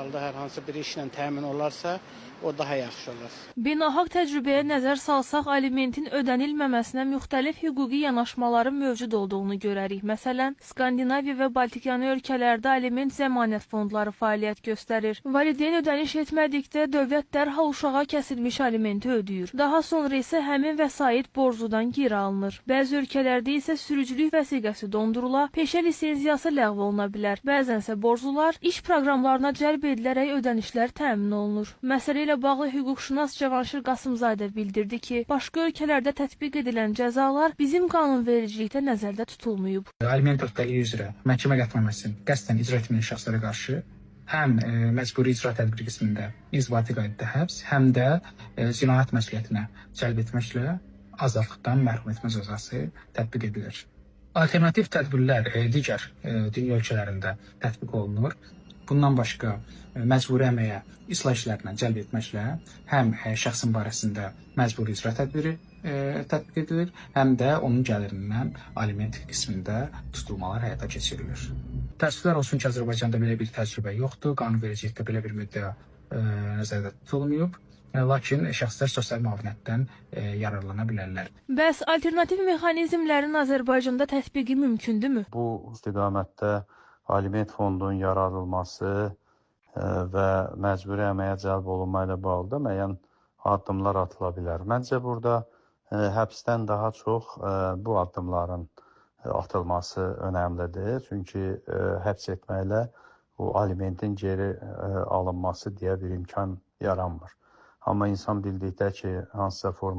halda hər hansı bir işlə təmin olarsa, o daha yaxşı olur. Beynəlxalq təcrübəyə nəzər salsaq, alimentin ödənilməməsinə müxtəlif hüquqi yanaşmaların mövcud olduğunu görərik. Məsələn, Skandinaviya və Baltikyanı ölkələrdə aliment zəmanət fondları fəaliyyət göstərir. Valideyn ödəniş etmədikdə dövlət dərhal uşağa kəsilmiş alimenti ödəyir. Daha sonra isə həmin vəsait borcudan geri alınır. Bəzi ölkələrdə isə sürücülük vəsiqəsi dondurula, peşə lisenziyası ləğv oluna bilər. Bəzənsə borclular iş proqramlarına cəlb edilərək ödənişlər təmin olunur. Məsələ ilə bağlı hüquqşünas Cavanşir Qasımzadə bildirdi ki, başqa ölkələrdə tətbiq edilən cəzalar bizim qanunvericilikdə nəzərdə tutulmayıb. Aliment öhdəliyi üzrə məhkəmə qətnaməsinin qəsdən icra etməyən şəxslərə qarşı həm məcburi icra tədbiri qismində inzibati qaydada həbs, həm də cinayət məsuliyyətinə cəlb etməklə azadlıqdan məhrum etmə cəzası tətbiq edilir. Alternativ tədbirlər digər dünya ölkələrində tətbiq olunur. Bundan başqa məcburi əməyə islah işlərinə cəlb etməklə həm şəxsin barəsində məcburi icra tədbiri tətbiq edilir, həm də onun gəlirindən aliment qismində tutulmalar həyata keçirilir. Təəssüflər olsun ki, Azərbaycanda belə bir təcrübə yoxdur, qanunvericilikdə belə bir müddəa nəzərdə tutulmayıb. Lakin şəxslər sosial müavinətdən yararlana bilərlər. Bəs alternativ mexanizmlərin Azərbaycanda tətbiqi mümkündürmü? Bu istiqamətdə aliment fondunun yaradılması və məcburi əməyə cəlb olunma ilə bağlı da müəyyən addımlar atıla bilər. Məncə burada həbsdən daha çox bu addımların atılması önəmlidir. Çünki həbs etməklə o alimentin geri alınması deyə bir imkan yaranmır. Amma insan bildikdə ki, hansısa forma